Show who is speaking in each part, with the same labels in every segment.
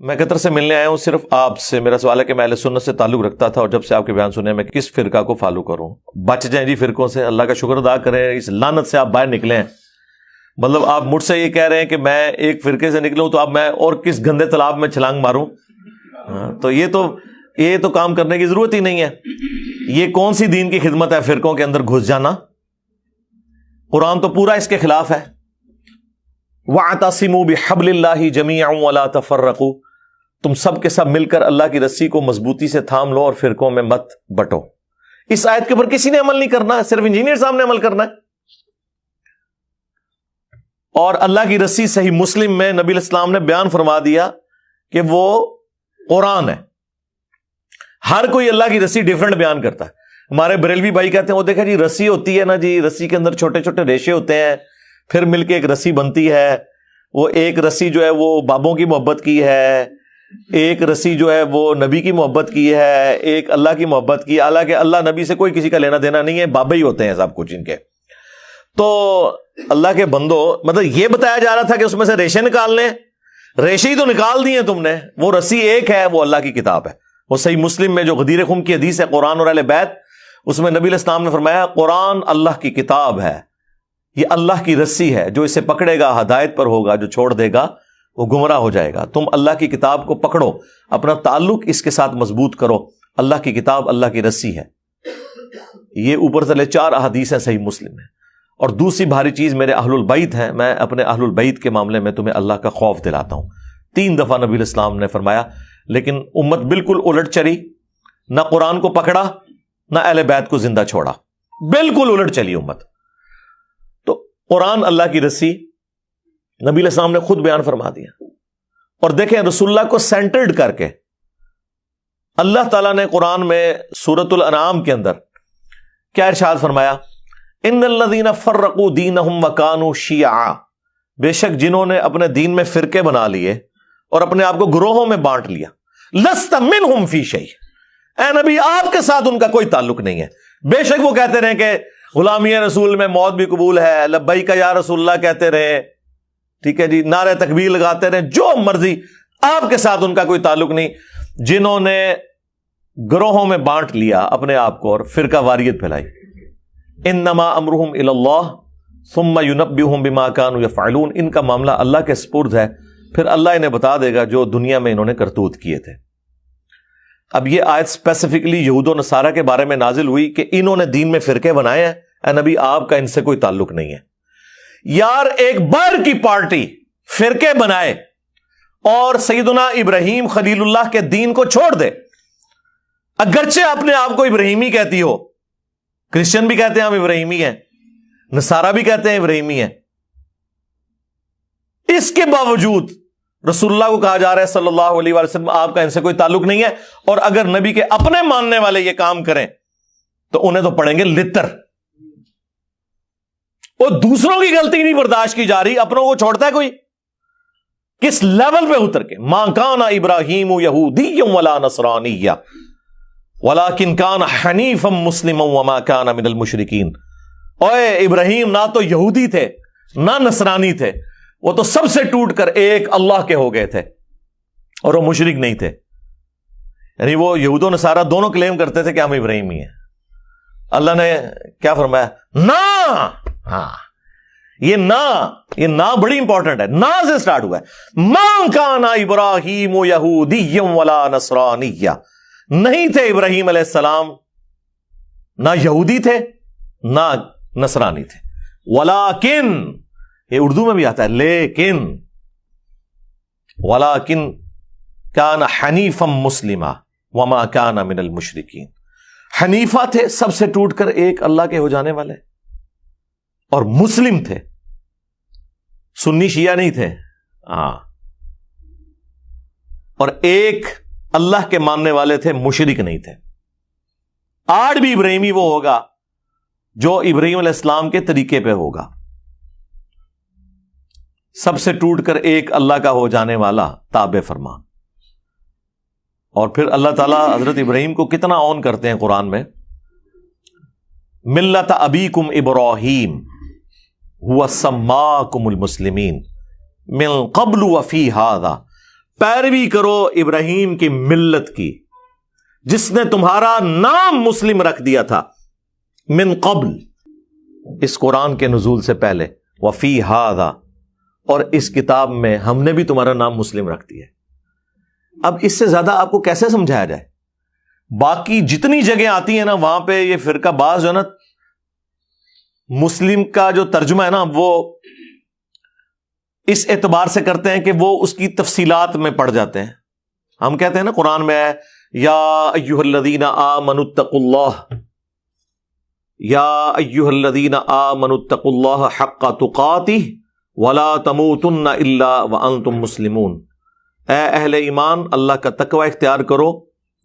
Speaker 1: میں قطر سے ملنے آیا ہوں صرف آپ سے. میرا سوال ہے کہ میں اہل سنت سے تعلق رکھتا تھا اور جب سے آپ کے بیان سنے میں کس فرقہ کو فالو کروں؟ بچ جائیں جی فرقوں سے. اللہ کا شکر ادا کریں اس لعنت سے آپ باہر نکلے ہیں. مطلب آپ مجھ سے یہ کہہ رہے ہیں کہ میں ایک فرقے سے نکلوں تو اب میں اور کس گندے تالاب میں چھلانگ ماروں؟ تو یہ تو کام کرنے کی ضرورت ہی نہیں ہے. یہ کون سی دین کی خدمت ہے فرقوں کے اندر گھس جانا؟ قرآن تو پورا اس کے خلاف ہے. وَاعْتَصِمُوا بِحَبْلِ اللَّهِ جَمِيعًا وَلَا تَفَرَّقُوا. تم سب کے سب مل کر اللہ کی رسی کو مضبوطی سے تھام لو اور فرقوں میں مت بٹو. اس آیت کے اوپر کسی نے عمل نہیں کرنا ہے, صرف انجینئر صاحب نے عمل کرنا ہے. اور اللہ کی رسی صحیح مسلم میں نبی علیہ السلام نے بیان فرما دیا کہ وہ قرآن ہے. ہر کوئی اللہ کی رسی ڈیفرنٹ بیان کرتا ہے. ہمارے بریلوی بھائی کہتے ہیں وہ دیکھا جی رسی ہوتی ہے نا جی, رسی کے اندر چھوٹے چھوٹے ریشے ہوتے ہیں, پھر مل کے ایک رسی بنتی ہے. وہ ایک رسی جو ہے وہ بابوں کی محبت کی ہے, ایک رسی جو ہے وہ نبی کی محبت کی ہے, ایک اللہ کی محبت کی. حالانکہ اللہ نبی سے کوئی کسی کا لینا دینا نہیں ہے, بابے ہی ہوتے ہیں سب کچھ ان کے. تو اللہ کے بندو, مطلب یہ بتایا جا رہا تھا کہ اس میں سے ریشے نکال لیں, ریشے ہی تو نکال دیے تم نے. وہ رسی ایک ہے, وہ اللہ کی کتاب ہے. وہ صحیح مسلم میں جو غدیر خم کی حدیث ہے قرآن اور اہل بیت, اس میں نبی علیہ السلام نے فرمایا قرآن اللہ کی کتاب ہے, یہ اللہ کی رسی ہے, جو اسے پکڑے گا ہدایت پر ہوگا, جو چھوڑ دے گا وہ گمراہ ہو جائے گا. تم اللہ کی کتاب کو پکڑو, اپنا تعلق اس کے ساتھ مضبوط کرو. اللہ کی کتاب اللہ کی رسی ہے. یہ اوپر تلے 4 احادیث ہیں صحیح مسلم میں. اور دوسری بھاری چیز میرے اہل البیت ہیں. میں اپنے اہل البیت کے معاملے میں تمہیں اللہ کا خوف دلاتا ہوں. 3 دفعہ نبی علیہ السلام نے فرمایا, لیکن امت بالکل الٹ چلی, نہ قرآن کو پکڑا نہ اہل بیت کو زندہ چھوڑا, بالکل الٹ چلی امت. تو قرآن اللہ کی رسی نبی علیہ السلام نے خود بیان فرما دیا. اور دیکھیں رسول اللہ کو سینٹرڈ کر کے اللہ تعالیٰ نے قرآن میں سورۃ الانعام کے اندر کیا ارشاد فرمایا, ان الذین فرقوا دینہم وکانوا شیعا. بے شک جنہوں نے اپنے دین میں فرقے بنا لیے اور اپنے آپ کو گروہوں میں بانٹ لیا, لست منہم فی شیء. اے نبی آپ کے ساتھ ان کا کوئی تعلق نہیں ہے. بے شک وہ کہتے رہے کہ غلامی رسول میں موت بھی قبول ہے, لبیک یا رسول اللہ کہتے رہے, ٹھیک ہے جی, نعرہ تکبیر لگاتے رہے, جو مرضی, آپ کے ساتھ ان کا کوئی تعلق نہیں. جنہوں نے گروہوں میں بانٹ لیا اپنے آپ کو اور فرقہ واریت پھیلائی, انما امرہم الی اللہ ثم ینبئہم بما کانوا یفعلون. ان کا معاملہ اللہ کے سپرد ہے, پھر اللہ انہیں بتا دے گا جو دنیا میں انہوں نے کرتوت کیے تھے. اب یہ آیت اسپیسیفکلی یہود و نصارہ کے بارے میں نازل ہوئی کہ انہوں نے دین میں فرقے بنائے ہیں. اے نبی آپ کا ان سے کوئی تعلق نہیں ہے. یار ایک باہر کی پارٹی فرقے بنائے اور سیدنا ابراہیم خلیل اللہ کے دین کو چھوڑ دے, اگرچہ اپنے آپ کو ابراہیمی کہتی ہو, کرسچن بھی کہتے ہیں ہم ابراہیمی ہیں, نصارہ بھی کہتے ہیں ابراہیمی ہیں, اس کے باوجود رسول اللہ کو کہا جا رہا ہے صلی اللہ علیہ وسلم آپ کا ان سے کوئی تعلق نہیں ہے. اور اگر نبی کے اپنے ماننے والے یہ کام کریں تو انہیں تو پڑیں گے لتر. وہ دوسروں کی غلطی نہیں برداشت کی جا رہی, اپنوں کو چھوڑتا ہے کوئی؟ کس لیول پہ اتر کے, ماں کان ابراہیم یہودی ولا نصرانی ولکن کان حنیفا مسلما وما کان من المشرکین. اوے ابراہیم نہ تو یہودی تھے نہ نصرانی تھے, وہ تو سب سے ٹوٹ کر ایک اللہ کے ہو گئے تھے اور وہ مشرک نہیں تھے. یعنی وہ یہود و نصارہ دونوں کلیم کرتے تھے کہ ہم ابراہیمی ہیں. اللہ نے کیا فرمایا, نہ. ہاں یہ نہ بڑی امپورٹنٹ ہے, نہ سے سٹارٹ ہوا ہے. ما کان ابراہیم یہودی ولا نصرانی. نہیں تھے ابراہیم علیہ السلام نہ یہودی تھے نہ نصرانی تھے. ولیکن, یہ اردو میں بھی آتا ہے لیکن, ولیکن کان حنیفا مسلما وما کان من المشرکین. حنیفہ تھے, سب سے ٹوٹ کر ایک اللہ کے ہو جانے والے, اور مسلم تھے, سنی شیعہ نہیں تھے. ہاں, اور ایک اللہ کے ماننے والے تھے, مشرک نہیں تھے. آج بھی ابراہیمی وہ ہوگا جو ابراہیم علیہ السلام کے طریقے پہ ہوگا, سب سے ٹوٹ کر ایک اللہ کا ہو جانے والا, تابع فرمان. اور پھر اللہ تعالیٰ حضرت ابراہیم کو کتنا آن کرتے ہیں قرآن میں, ملت ابیکم ابراہیم هو سماکم المسلمین من قبل وفی ھذا پیروی کرو ابراہیم کی ملت کی جس نے تمہارا نام مسلم رکھ دیا تھا من قبل، اس قرآن کے نزول سے پہلے، وفی ھذا، اور اس کتاب میں ہم نے بھی تمہارا نام مسلم رکھ دیا ہے۔ اب اس سے زیادہ آپ کو کیسے سمجھایا جائے؟ باقی جتنی جگہیں آتی ہیں نا وہاں پہ یہ فرقہ باز جو ہے نا مسلم کا جو ترجمہ ہے نا وہ اس اعتبار سے کرتے ہیں کہ وہ اس کی تفصیلات میں پڑ جاتے ہیں۔ ہم کہتے ہیں نا قرآن میں ہے یا ایھا الذین آمنوا اتقوا اللہ، یا ایھا الذین آمنوا اتقوا اللہ حق تقاتہ ولا تموتن الا وانتم مسلمون، اے اہل ایمان اللہ کا تقوی اختیار کرو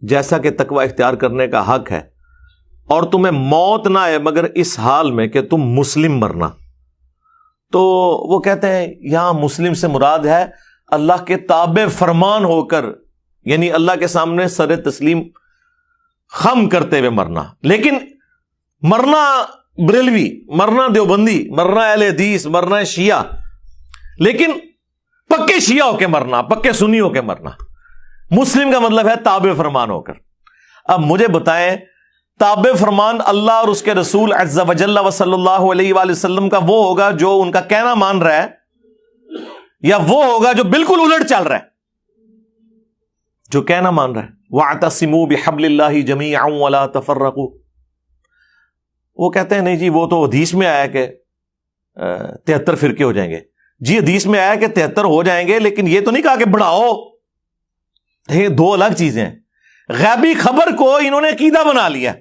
Speaker 1: جیسا کہ تقوی اختیار کرنے کا حق ہے، اور تمہیں موت نہ آئے مگر اس حال میں کہ تم مسلم مرنا۔ تو وہ کہتے ہیں یہاں مسلم سے مراد ہے اللہ کے تابع فرمان ہو کر، یعنی اللہ کے سامنے سر تسلیم خم کرتے ہوئے مرنا۔ لیکن مرنا بریلوی، مرنا دیوبندی، مرنا اہل حدیث، مرنا شیعہ، لیکن پکے شیعہ ہو کے مرنا، پکے سنی ہو کے مرنا۔ مسلم کا مطلب ہے تابع فرمان ہو کر۔ اب مجھے بتائیں تابع فرمان اللہ اور اس کے رسول عز و جل و صلی اللہ علیہ وآلہ وسلم کا وہ ہوگا جو ان کا کہنا مان رہا ہے، یا وہ ہوگا جو بالکل الٹ چل رہا ہے؟ جو کہنا مان رہا ہے وَاعْتَصِمُوا بِحَبْلِ اللَّهِ جَمِيعًا وَلَا تَفَرَّقُوا، وہ کہتے ہیں نہیں جی وہ تو حدیث میں آیا کہ 73 فرقے ہو جائیں گے۔ جی حدیث میں آیا کہ 73 ہو جائیں گے، لیکن یہ تو نہیں کہا کہ بڑھاؤ۔ یہ دو الگ چیزیں ہیں۔ غیبی خبر کو انہوں نے عقیدہ بنا لیا۔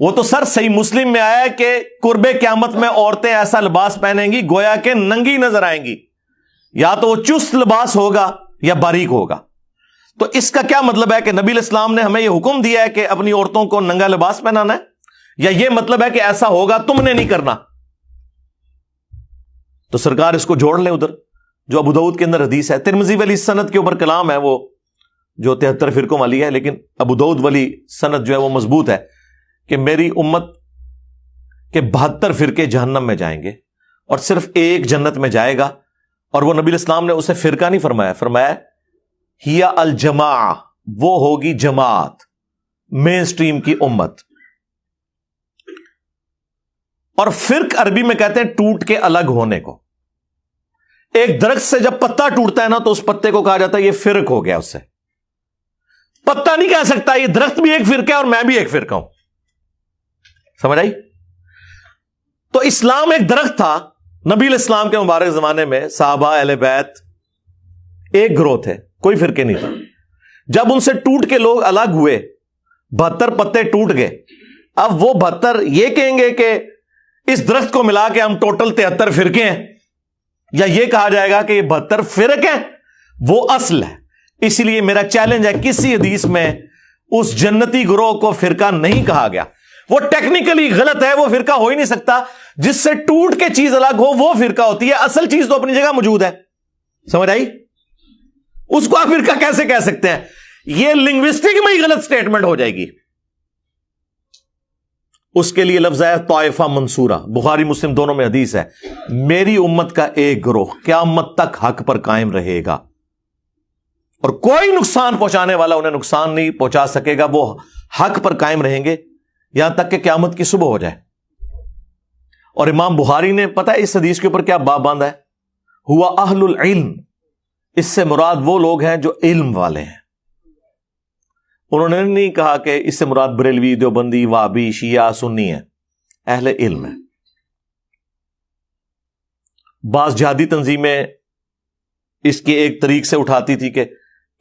Speaker 1: وہ تو سر صحیح مسلم میں آیا ہے کہ قرب قیامت میں عورتیں ایسا لباس پہنیں گی گویا کہ ننگی نظر آئیں گی، یا تو وہ چست لباس ہوگا یا باریک ہوگا۔ تو اس کا کیا مطلب ہے کہ نبی علیہ السلام نے ہمیں یہ حکم دیا ہے کہ اپنی عورتوں کو ننگا لباس پہنانا ہے، یا یہ مطلب ہے کہ ایسا ہوگا تم نے نہیں کرنا؟ تو سرکار اس کو جوڑ لیں ادھر جو ابو داؤد کے اندر حدیث ہے۔ ترمذی والی سند کے اوپر کلام ہے وہ جو 73 فرقوں والی ہے، لیکن ابو داؤد والی سند جو ہے وہ مضبوط ہے کہ میری امت کے 72 فرقے جہنم میں جائیں گے اور صرف ایک جنت میں جائے گا، اور وہ نبی علیہ السلام نے اسے فرقہ نہیں فرمایا، فرمایا ہی الجماع، وہ ہوگی جماعت، مین سٹریم کی امت۔ اور فرق عربی میں کہتے ہیں ٹوٹ کے الگ ہونے کو۔ ایک درخت سے جب پتا ٹوٹتا ہے نا تو اس پتے کو کہا جاتا ہے یہ فرق ہو گیا اس سے۔ پتا نہیں کہہ سکتا یہ درخت بھی ایک فرقہ ہے اور میں بھی ایک فرقہ ہوں، سمجھ آئی؟ تو اسلام ایک درخت تھا، نبی علیہ السلام کے مبارک زمانے میں صحابہ اہل بیت ایک گروہ تھے، کوئی فرقے نہیں تھا۔ جب ان سے ٹوٹ کے لوگ الگ ہوئے، 72 پتے ٹوٹ گئے، اب وہ 72 یہ کہیں گے کہ اس درخت کو ملا کے ہم ٹوٹل 73 فرقے ہیں، یا یہ کہا جائے گا کہ یہ 72 فرق ہیں، وہ اصل ہے۔ اسی لیے میرا چیلنج ہے کسی حدیث میں اس جنتی گروہ کو فرقہ نہیں کہا گیا۔ وہ ٹیکنیکلی غلط ہے، وہ فرقہ ہو ہی نہیں سکتا۔ جس سے ٹوٹ کے چیز الگ ہو وہ فرقہ ہوتی ہے، اصل چیز تو اپنی جگہ موجود ہے، سمجھ آئی؟ اس کو آپ فرقہ کیسے کہہ سکتے ہیں؟ یہ لنگوسٹک میں ہی غلط سٹیٹمنٹ ہو جائے گی۔ اس کے لیے لفظ ہے طائفہ منصورہ، بخاری مسلم دونوں میں حدیث ہے، میری امت کا ایک گروہ قیامت تک حق پر قائم رہے گا، اور کوئی نقصان پہنچانے والا انہیں نقصان نہیں پہنچا سکے گا، وہ حق پر قائم رہیں گے یہاں تک کہ قیامت کی صبح ہو جائے۔ اور امام بخاری نے پتہ ہے اس حدیث کے اوپر کیا باب باندھا ہے؟ ہوا اہل العلم، اس سے مراد وہ لوگ ہیں جو علم والے ہیں۔ انہوں نے نہیں کہا کہ اس سے مراد بریلوی، دیوبندی، وہابی، شیعہ، سنی ہے، اہل علم ہے۔ بعض جہادی تنظیمیں اس کی ایک طریق سے اٹھاتی تھی کہ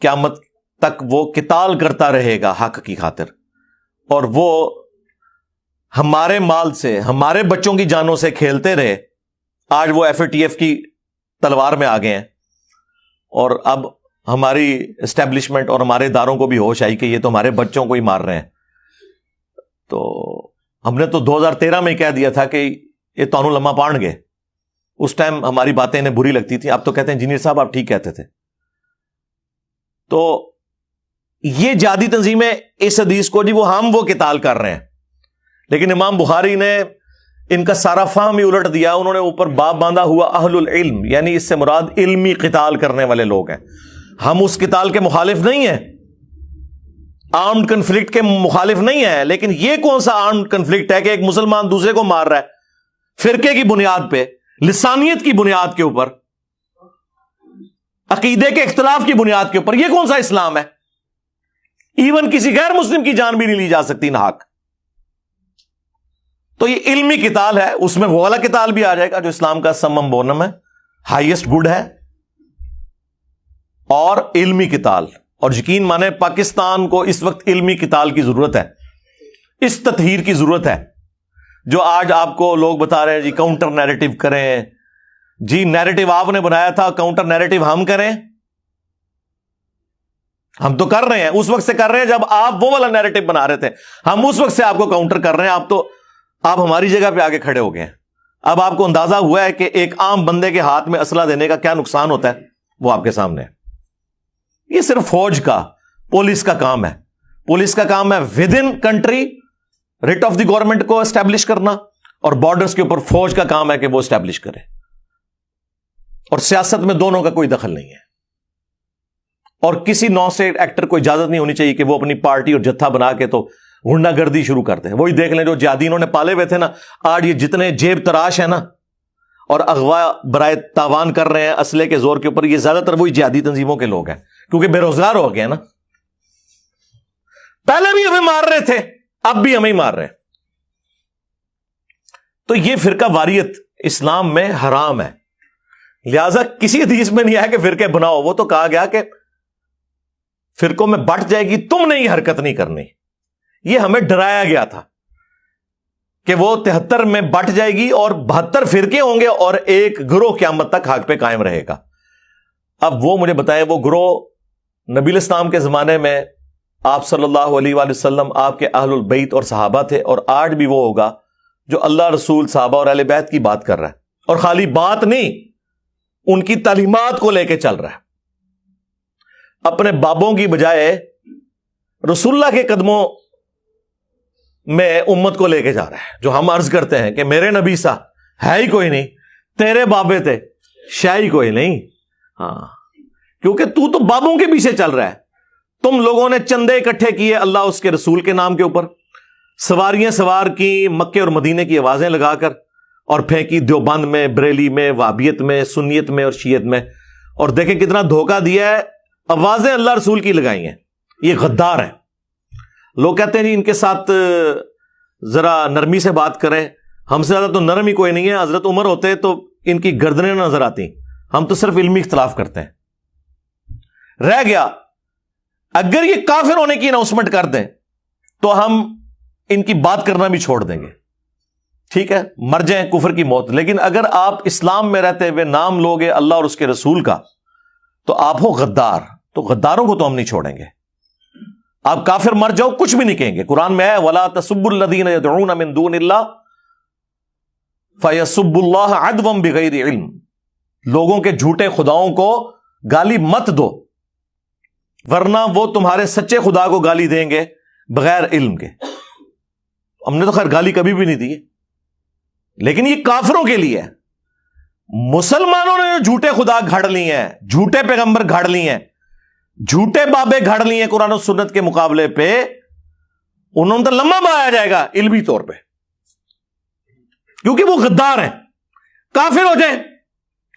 Speaker 1: قیامت تک وہ قتال کرتا رہے گا حق کی خاطر، اور وہ ہمارے مال سے، ہمارے بچوں کی جانوں سے کھیلتے رہے۔ آج وہ FATF کی تلوار میں آ گئے ہیں، اور اب ہماری اسٹیبلشمنٹ اور ہمارے اداروں کو بھی ہوش آئی کہ یہ تو ہمارے بچوں کو ہی مار رہے ہیں۔ تو ہم نے تو 2013 میں ہی کہہ دیا تھا کہ یہ تانوں لمحہ پان گئے۔ اس ٹائم ہماری باتیں انہیں بری لگتی تھی، اب تو کہتے ہیں انجینئر صاحب آپ ٹھیک کہتے تھے۔ تو یہ جہادی تنظیمیں اس حدیث کو جی وہ قتال کر رہے ہیں، لیکن امام بخاری نے ان کا سارا فہم ہی الٹ دیا. انہوں نے اوپر باب باندھا ہوا اہل العلم، یعنی اس سے مراد علمی قتال کرنے والے لوگ ہیں. ہم اس قتال کے مخالف نہیں ہیں، آرمڈ کنفلکٹ کے مخالف نہیں ہیں، لیکن یہ کون سا آرمڈ کنفلکٹ ہے کہ ایک مسلمان دوسرے کو مار رہا ہے فرقے کی بنیاد پہ، لسانیت کی بنیاد کے اوپر، عقیدے کے اختلاف کی بنیاد کے اوپر؟ یہ کون سا اسلام ہے؟ ایون کسی غیر مسلم کی جان بھی نہیں لی جا سکتی ناحق. تو یہ علمی قتال ہے، اس میں وہ والا قتال بھی آ جائے گا جو اسلام کا سمم بونم ہے، ہائیسٹ گڈ ہے، اور علمی قتال. اور یقین مانے پاکستان کو اس وقت علمی قتال کی ضرورت ہے، اس تطہیر کی ضرورت ہے. جو آج آپ کو لوگ بتا رہے ہیں جی کاؤنٹر نیریٹو کریں، جی نیریٹو آپ نے بنایا تھا، کاؤنٹر نیریٹو ہم کریں. ہم تو کر رہے ہیں، اس وقت سے کر رہے ہیں جب آپ وہ والا نیریٹو بنا رہے تھے. ہم اس وقت سے آپ کو کاؤنٹر کر رہے ہیں. آپ ہماری جگہ پہ آگے کھڑے ہو گئے ہیں. اب آپ کو اندازہ ہوا ہے کہ ایک عام بندے کے ہاتھ میں اسلحہ دینے کا کیا نقصان ہوتا ہے، وہ آپ کے سامنے ہے. یہ صرف فوج کا، پولیس کا کام ہے. پولیس کا کام ہے with in country rate of the government کو اسٹیبلش کرنا، اور بارڈرز کے اوپر فوج کا کام ہے کہ وہ اسٹیبلش کرے. اور سیاست میں دونوں کا کوئی دخل نہیں ہے. اور کسی نان اسٹیٹ ایکٹر کو اجازت نہیں ہونی چاہیے کہ وہ اپنی پارٹی اور جتھا بنا کے تو غنڈہ گردی شروع کرتے ہیں. وہی دیکھ لیں جو جہادی انہوں نے پالے ہوئے تھے نا، آج یہ جتنے جیب تراش ہیں نا اور اغوا برائے تاوان کر رہے ہیں اسلحے کے زور کے اوپر، یہ زیادہ تر وہی جہادی تنظیموں کے لوگ ہیں، کیونکہ بے روزگار ہو گئے نا. پہلے بھی ہمیں مار رہے تھے، اب بھی ہمیں مار رہے ہیں. تو یہ فرقہ واریت اسلام میں حرام ہے. لہذا کسی حدیث میں نہیں آیا کہ فرقے بناؤ. وہ تو کہا گیا کہ فرقوں میں بٹ جائے گی، تم نے یہ حرکت نہیں کرنی. یہ ہمیں ڈرایا گیا تھا کہ وہ 73 میں بٹ جائے گی اور 72 فرقے ہوں گے اور ایک گروہ قیامت تک حق پہ قائم رہے گا. اب وہ مجھے بتائیں، وہ گروہ نبی الاسلام کے زمانے میں آپ صلی اللہ علیہ وآلہ وسلم، آپ کے اہل البیت اور صحابہ تھے، اور آج بھی وہ ہوگا جو اللہ رسول صحابہ اور اہل بیت کی بات کر رہا ہے، اور خالی بات نہیں، ان کی تعلیمات کو لے کے چل رہا ہے. اپنے بابوں کی بجائے رسول اللہ کے قدموں میں امت کو لے کے جا رہا ہے. جو ہم عرض کرتے ہیں کہ میرے نبی سا ہے ہی کوئی نہیں، تیرے بابے تھے شاہی کوئی نہیں. ہاں، کیونکہ تو بابوں کے پیچھے چل رہا ہے. تم لوگوں نے چندے اکٹھے کیے اللہ اس کے رسول کے نام کے اوپر، سواریاں سوار کی مکے اور مدینے کی آوازیں لگا کر، اور پھینکی دیوبند میں، بریلی میں، وہابیت میں، سنیت میں اور شیعت میں. اور دیکھیں کتنا دھوکہ دیا ہے، آوازیں اللہ رسول کی لگائی ہیں. یہ غدار ہیں. لوگ کہتے ہیں جی ان کے ساتھ ذرا نرمی سے بات کریں. ہم سے زیادہ تو نرم ہی کوئی نہیں ہے. حضرت عمر ہوتے تو ان کی گردنیں نظر آتی. ہم تو صرف علمی اختلاف کرتے ہیں. رہ گیا اگر یہ کافر ہونے کی اناؤنسمنٹ کر دیں تو ہم ان کی بات کرنا بھی چھوڑ دیں گے. ٹھیک ہے، مر جائیں کفر کی موت. لیکن اگر آپ اسلام میں رہتے ہوئے نام لوگے اللہ اور اس کے رسول کا تو آپ ہو غدار. تو غداروں کو تو ہم نہیں چھوڑیں گے. آپ کافر مر جاؤ کچھ بھی نہیں کہیں گے. قرآن میں ہے وَلَا تَسُبُّوا الَّذِينَ يَدْعُونَ مِن دُونِ اللَّهِ فَيَسُبُّوا اللَّهَ عَدْوًا بِغَيْرِ عِلْمٍ. لوگوں کے جھوٹے خداؤں کو گالی مت دو، ورنہ وہ تمہارے سچے خدا کو گالی دیں گے بغیر علم کے. ہم نے تو خیر گالی کبھی بھی نہیں دی، لیکن یہ کافروں کے لیے ہے. مسلمانوں نے جو جھوٹے خدا گھڑ لی ہیں، جھوٹے پیغمبر گھڑ لی ہیں، جھوٹے بابے گھڑ لی ہیں قرآن و سنت کے مقابلے پہ، انہوں نے تو لمبا بنایا جائے گا علمی طور پہ، کیونکہ وہ غدار ہیں. کافر ہو جائیں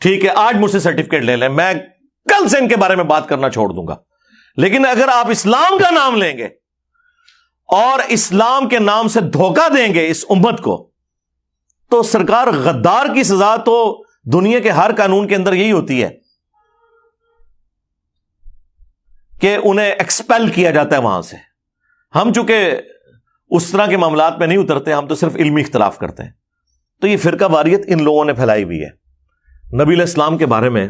Speaker 1: ٹھیک ہے، آج مجھ سے سرٹیفکیٹ لے لیں، میں کل سے ان کے بارے میں بات کرنا چھوڑ دوں گا. لیکن اگر آپ اسلام کا نام لیں گے اور اسلام کے نام سے دھوکہ دیں گے اس امت کو، تو سرکار غدار کی سزا تو دنیا کے ہر قانون کے اندر یہی ہوتی ہے کہ انہیں ایکسپیل کیا جاتا ہے وہاں سے. ہم چونکہ اس طرح کے معاملات میں نہیں اترتے، ہم تو صرف علمی اختلاف کرتے ہیں. تو یہ فرقہ واریت ان لوگوں نے پھیلائی ہوئی ہے. نبی علیہ السلام کے بارے میں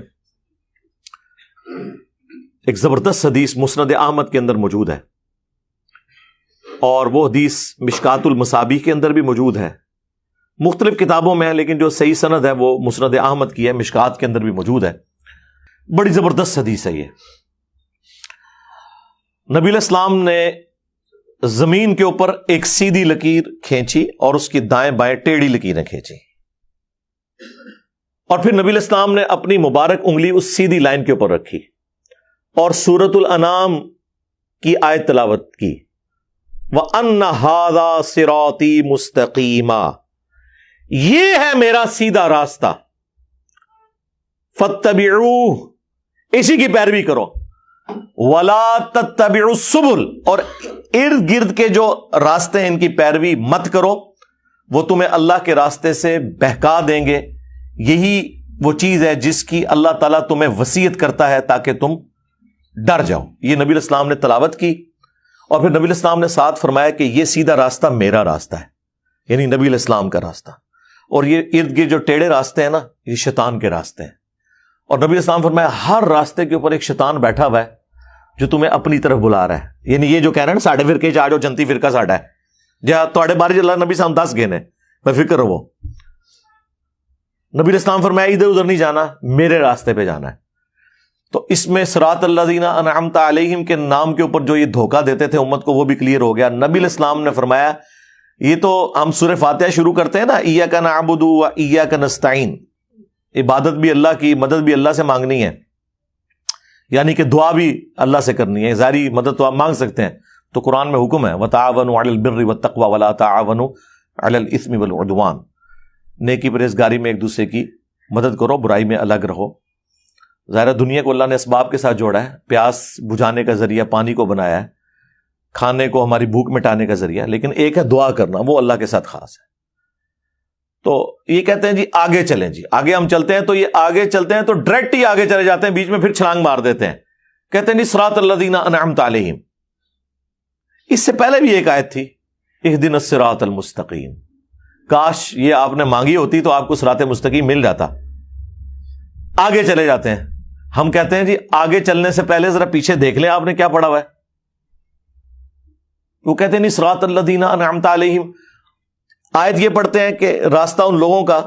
Speaker 1: ایک زبردست حدیث مسند احمد کے اندر موجود ہے، اور وہ حدیث مشکات المصابیح کے اندر بھی موجود ہے. مختلف کتابوں میں ہے، لیکن جو صحیح سند ہے وہ مسند احمد کی ہے، مشکات کے اندر بھی موجود ہے. بڑی زبردست حدیث ہے یہ. نبی علیہ السلام نے زمین کے اوپر ایک سیدھی لکیر کھینچی اور اس کی دائیں بائیں ٹیڑھی لکیریں کھینچی، اور پھر نبی علیہ السلام نے اپنی مبارک انگلی اس سیدھی لائن کے اوپر رکھی اور سورۃ الانعام کی آیت تلاوت کی، وَأَنَّ هَذَا صِرَاطِي مُسْتَقِيمًا، یہ ہے میرا سیدھا راستہ، فَاتَّبِعُوهُ، اسی کی پیروی کرو، وَلَا تَتَّبِعُوا السُّبُلَ، اور ارد گرد کے جو راستے ہیں ان کی پیروی مت کرو، وہ تمہیں اللہ کے راستے سے بہکا دیں گے۔ یہی وہ چیز ہے جس کی اللہ تعالیٰ تمہیں وصیت کرتا ہے تاکہ تم ڈر جاؤ۔ یہ نبی علیہ السلام نے تلاوت کی، اور پھر نبی علیہ السلام نے ساتھ فرمایا کہ یہ سیدھا راستہ میرا راستہ ہے، یعنی نبی علیہ السلام کا راستہ، اور یہ ارد گرد جو ٹیڑھے راستے ہیں نا، یہ شیطان کے راستے ہیں۔ اور نبی علیہ السلام فرمایا ہر راستے کے اوپر ایک شیطان بیٹھا ہوا ہے جو تمہیں اپنی طرف بلا رہا ہے، یعنی یہ جو کہہ رہے ہیں نا ساڈے فرقے چ آ جاؤ، جنتی فرقہ ساڈا ہے، جہاں تواڈے بارے اللہ نبی صاحب 10 گئے میں فکر رہو۔ نبی علیہ السلام فرمایا ادھر ادھر نہیں جانا، میرے راستے پہ جانا ہے۔ تو اس میں صراط الذین انعمت علیہم کے نام کے اوپر جو یہ دھوکہ دیتے تھے امت کو، وہ بھی کلیئر ہو گیا۔ نبی علیہ السلام نے فرمایا یہ تو ہم سورہ فاتحہ شروع کرتے ہیں نا، ایاک نعبد و ایاک نستعین، عبادت بھی اللہ کی، مدد بھی اللہ سے مانگنی ہے، یعنی کہ دعا بھی اللہ سے کرنی ہے، ظاہری مدد تو آپ مانگ سکتے ہیں، تو قرآن میں حکم ہے وَتَعَاوَنُوا عَلَى الْبِرِّ وَالتَّقْوَى وَلَا تَعَاوَنُوا عَلَى الْإِثْمِ وَالْعُدْوَانِ، نیکی پرہیزگاری میں ایک دوسرے کی مدد کرو، برائی میں الگ رہو۔ ظاہر دنیا کو اللہ نے اسباب کے ساتھ جوڑا ہے، پیاس بجھانے کا ذریعہ پانی کو بنایا ہے، کھانے کو ہماری بھوک مٹانے کا ذریعہ، لیکن ایک ہے دعا کرنا، وہ اللہ کے ساتھ خاص ہے۔ تو یہ کہتے ہیں جی آگے چلیں، جی آگے ہم چلتے ہیں، تو یہ آگے چلتے ہیں تو ڈائریکٹ ہی آگے چلے جاتے ہیں، بیچ میں پھر چھلانگ مار دیتے ہیں، کہتے ہیں جی صراط الذین انعمت علیہم۔ اس سے پہلے بھی ایک آیت تھی اہدنا الصراط المستقیم، کاش یہ آپ نے مانگی ہوتی تو آپ کو صراط مستقیم مل جاتا۔ آگے چلے جاتے ہیں، ہم کہتے ہیں جی آگے چلنے سے پہلے ذرا پیچھے دیکھ لیں آپ نے کیا پڑھا ہوا ہے۔ وہ کہتے ہیں نہیں صراط الذین انعمت علیہم، آیت یہ پڑھتے ہیں کہ راستہ ان لوگوں کا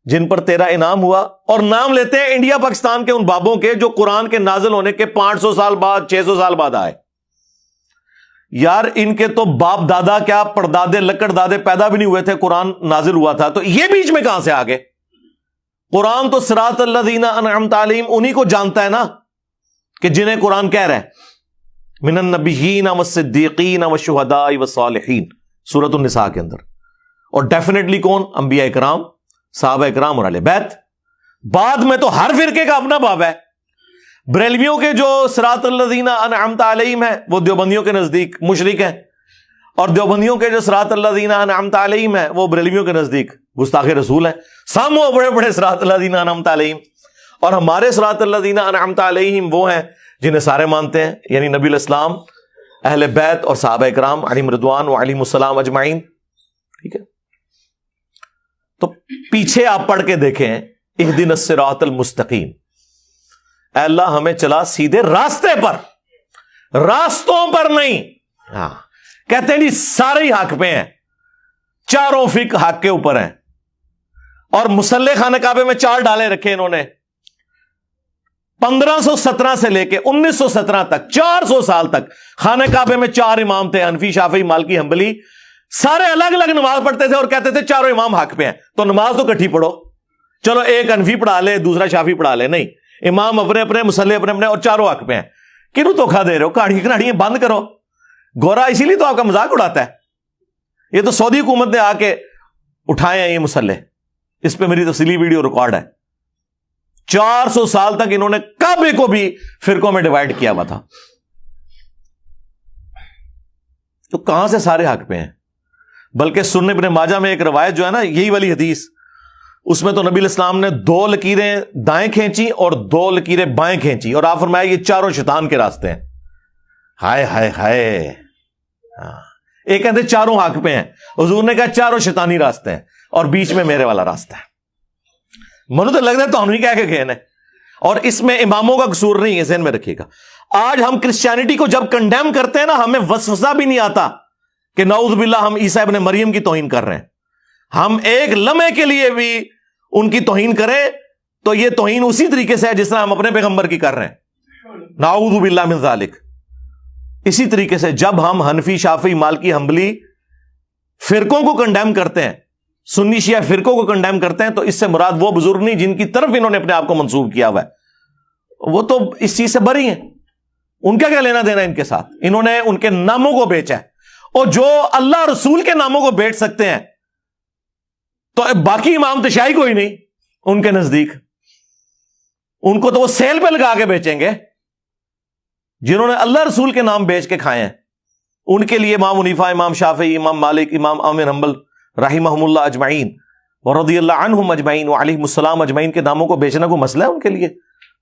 Speaker 1: جن پر تیرا انعام ہوا، اور نام لیتے ہیں انڈیا پاکستان کے ان بابوں کے جو قرآن کے نازل ہونے کے 500 سال بعد 600 سال بعد آئے۔ یار ان کے تو باپ دادا کیا پردادے لکڑ دادے پیدا بھی نہیں ہوئے تھے، قرآن نازل ہوا تھا، تو یہ بیچ میں کہاں سے آ گئے؟ قرآن تو صراط الذین انعمت علیہم انہی کو جانتا ہے نا کہ جنہیں قرآن کہہ رہا ہے من النبیین والصدیقین والشہداء والصالحین، سورۃ النساء کے اندر۔ اور ڈیفینیٹلی کون؟ انبیاء اکرام، صحابہ اکرام اور اہل بیت۔ بعد میں تو ہر فرقے کا اپنا باب ہے۔ بریلویوں کے جو صراط الذین انعمت علیہم ہیں وہ دیوبندیوں کے نزدیک مشرک ہیں، اور دیوبندیوں کے جو صراط الذین انعمت علیہم ہیں وہ بریلویوں کے نزدیک گستاخ رسول ہیں۔ سامو بڑے بڑے صراط الذین انعمت علیہم، اور ہمارے صراط الذین انعمت علیہم وہ ہیں جنہیں سارے مانتے ہیں، یعنی نبی علیہ السلام، اہل بیت اور صحابہ اکرام علیہم رضوان و علیہم السلام اجمعین۔ ٹھیک ہے، تو پیچھے آپ پڑھ کے دیکھیں اہدنا الصراط المستقیم، اے اللہ ہمیں چلا سیدھے راستے پر، راستوں پر نہیں۔ ہاں کہتے ہیں جی سارے ہی حق پہ ہیں، چاروں فقہ حق کے اوپر ہیں، اور مصلی خانہ کعبے میں 4 ڈالے رکھے انہوں نے 1517 سے لے کے 1917 تک، 400 سال تک خانہ کعبے میں 4 امام تھے، حنفی شافعی مالکی حنبلی، سارے الگ الگ نماز پڑھتے تھے اور کہتے تھے چاروں امام حق پہ ہیں، تو نماز تو کٹھی پڑھو، چلو ایک حنفی پڑھا لے دوسرا شافعی پڑھا لے، نہیں، امام اپنے اپنے، مصلی اپنے اپنے، اور چاروں حق پہ ہیں۔ کیوں دھوکھا دے رہے ہو؟ کہاڑیاں بند کرو۔ گورا اسی لیے تو آپ کا مذاق اڑاتا ہے، یہ تو سعودی حکومت نے آ کے اٹھائے ہیں یہ مسلح، اس پہ میری تفصیلی ویڈیو ریکارڈ ہے۔ 400 سال تک انہوں نے کعبے کو بھی فرقوں میں ڈیوائڈ کیا ہوا تھا، تو کہاں سے سارے حق پہ ہیں؟ بلکہ سنن ابن ماجہ میں ایک روایت جو ہے نا، یہی والی حدیث، اس میں تو نبی علیہ السلام نے 2 لکیریں دائیں کھینچی اور 2 لکیریں بائیں کھینچی، اور آپ فرمایا یہ چاروں شیطان کے راستے ہیں۔ ہائے ہائے ہائے، ایک کہتے چاروں حق پہ ہیں، حضور نے کہا چاروں شیطانی راستے ہیں، اور بیچ میں میرے والا راستہ ہے۔ منو تو لگ رہا ہے تو ہم نہیں کہہ کے گئے نا، اور اس میں اماموں کا قصور نہیں ہے، ذہن میں رکھیے گا۔ آج ہم کرسچینٹی کو جب کنڈیم کرتے ہیں نا، ہمیں وسوسہ بھی نہیں آتا کہ نعوذ باللہ ہم عیسیٰ ابن مریم کی توہین کر رہے ہیں۔ ہم ایک لمحے کے لیے بھی ان کی توہین کریں تو یہ توہین اسی طریقے سے ہے جس طرح ہم اپنے پیغمبر کی کر رہے ہیں، نعوذ باللہ من ذالک۔ اسی طریقے سے جب ہم حنفی، شافعی، مالکی، حنبلی فرقوں کو کنڈیم کرتے ہیں، سنی شیعہ فرقوں کو کنڈیم کرتے ہیں، تو اس سے مراد وہ بزرگ نہیں جن کی طرف انہوں نے اپنے آپ کو منسوب کیا ہوا ہے، وہ تو اس چیز سے بری ہیں، ان کا کیا لینا دینا ان کے ساتھ؟ انہوں نے ان کے ناموں کو بیچا ہے، اور جو اللہ رسول کے ناموں کو بیچ سکتے ہیں تو باقی امام تشیعی کوئی نہیں ان کے نزدیک، ان کو تو وہ سیل پہ لگا کے بیچیں گے۔ جنہوں نے اللہ رسول کے نام بیچ کے کھائے ہیں ان کے لیے امام حنیفہ، امام شافعی، امام مالک، امام احمد حنبل رحمہم اللہ اجمعین ورضی اللہ عنہم اجمعین وعلیہم السلام اجمعین کے ناموں کو بیچنا کوئی مسئلہ ہے ان کے لیے؟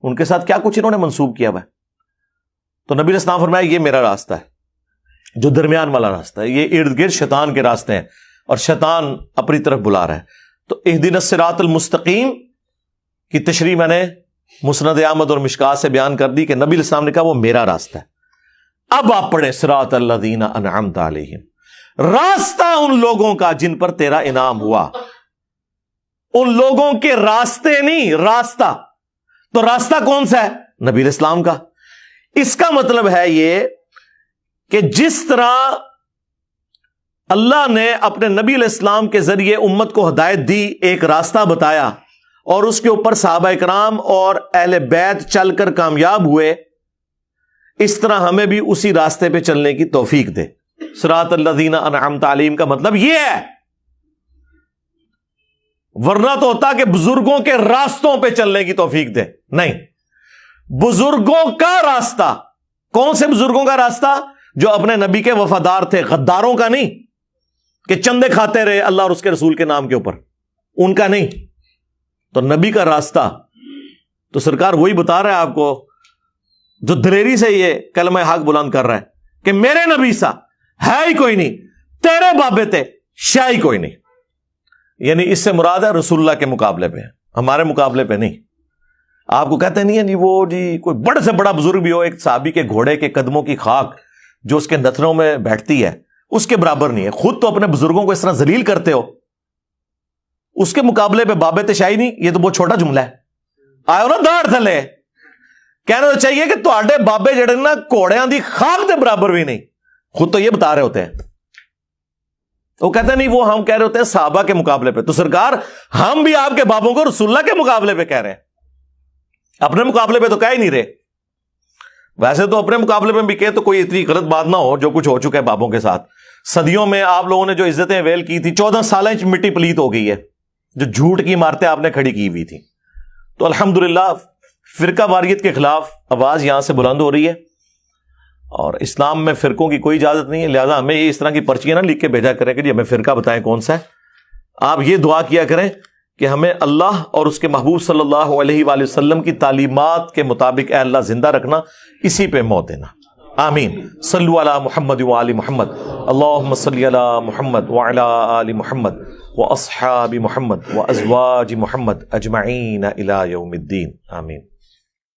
Speaker 1: ان کے ساتھ کیا کچھ انہوں نے منسوب کیا ہوا ہے؟ تو نبی علیہ السلام فرمایا یہ میرا راستہ ہے، جو درمیان والا راستہ ہے، یہ ارد گرد شیطان کے راستے ہیں اور شیطان اپنی طرف بلا رہا ہے۔ تو اہدنا الصراط المستقیم کی تشریح میں نے مسند احمد اور مشکات سے بیان کر دی کہ نبی علیہ السلام نے کہا وہ میرا راستہ ہے۔ اب آپ پڑھیں صراط الذین انعمت علیہم، راستہ ان لوگوں کا جن پر تیرا انعام ہوا، ان لوگوں کے راستے نہیں، راستہ۔ تو راستہ کون سا ہے؟ نبی علیہ السلام کا۔ اس کا مطلب ہے یہ کہ جس طرح اللہ نے اپنے نبی علیہ السلام کے ذریعے امت کو ہدایت دی، ایک راستہ بتایا، اور اس کے اوپر صحابہ کرام اور اہل بیت چل کر کامیاب ہوئے، اس طرح ہمیں بھی اسی راستے پہ چلنے کی توفیق دے۔ صراط الذین انعمت علیہم کا مطلب یہ ہے، ورنہ تو ہوتا کہ بزرگوں کے راستوں پہ چلنے کی توفیق دے، نہیں، بزرگوں کا راستہ۔ کون سے بزرگوں کا راستہ؟ جو اپنے نبی کے وفادار تھے، غداروں کا نہیں کہ چندے کھاتے رہے اللہ اور اس کے رسول کے نام کے اوپر، ان کا نہیں۔ تو نبی کا راستہ تو سرکار وہی بتا رہا ہے آپ کو جو دلیری سے یہ کلمہ حق بلند کر رہا ہے کہ میرے نبی سا ہے ہی کوئی نہیں، تیرے بابے تے شاہ ہی کوئی نہیں۔ یعنی اس سے مراد ہے رسول اللہ کے مقابلے پہ، ہمارے مقابلے پہ نہیں۔ آپ کو کہتے نہیں ہے جی وہ جی کوئی بڑے سے بڑا بزرگ بھی ہو، ایک صحابی کے گھوڑے کے قدموں کی خاک جو اس کے نتنوں میں بیٹھتی ہے اس کے برابر نہیں ہے۔ خود تو اپنے بزرگوں کو اس طرح ذلیل کرتے ہو، اس کے مقابلے پہ بابے تے شاہی نہیں، یہ تو بہت چھوٹا جملہ ہے۔ آئے نا داڑھ تھلے، کہنا تو چاہیے کہ تواڈے بابے جڑے نا گھوڑیاں دی خاک دے برابر بھی نہیں، خود تو یہ بتا رہے ہوتے ہیں۔ وہ کہتے ہیں نہیں، وہ ہم کہہ رہے ہوتے ہیں صحابہ کے مقابلے پہ۔ تو سرکار ہم بھی آپ کے بابوں کو رسول اللہ کے مقابلے پہ کہہ رہے ہیں، اپنے مقابلے پہ تو کہہ ہی نہیں رہے۔ ویسے تو اپنے مقابلے میں بھی کہ تو کوئی اتنی غلط بات نہ ہو جو کچھ ہو چکا ہے بابوں کے ساتھ۔ صدیوں میں آپ لوگوں نے جو عزتیں ویل کی تھی، 14 سال مٹی پلیت ہو گئی ہے، جو جھوٹ کی عمارتیں آپ نے کھڑی کی ہوئی تھی۔ تو الحمدللہ فرقہ واریت کے خلاف آواز یہاں سے بلند ہو رہی ہے، اور اسلام میں فرقوں کی کوئی اجازت نہیں ہے، لہذا ہمیں یہ اس طرح کی پرچیاں نہ لکھ کے بھیجا کریں کہ جی ہمیں فرقہ بتائیں کون سا ہے۔ آپ یہ دعا کیا کریں کہ ہمیں اللہ اور اس کے محبوب صلی اللہ علیہ وآلہ وسلم کی تعلیمات کے مطابق اے اللہ زندہ رکھنا، اسی پہ موت دینا۔ آمین۔ صلو علی محمد وآل محمد، اللہم صلی علی محمد وعلی آل محمد واصحاب محمد وازواج محمد اجمعین الی یوم الدین، آمین۔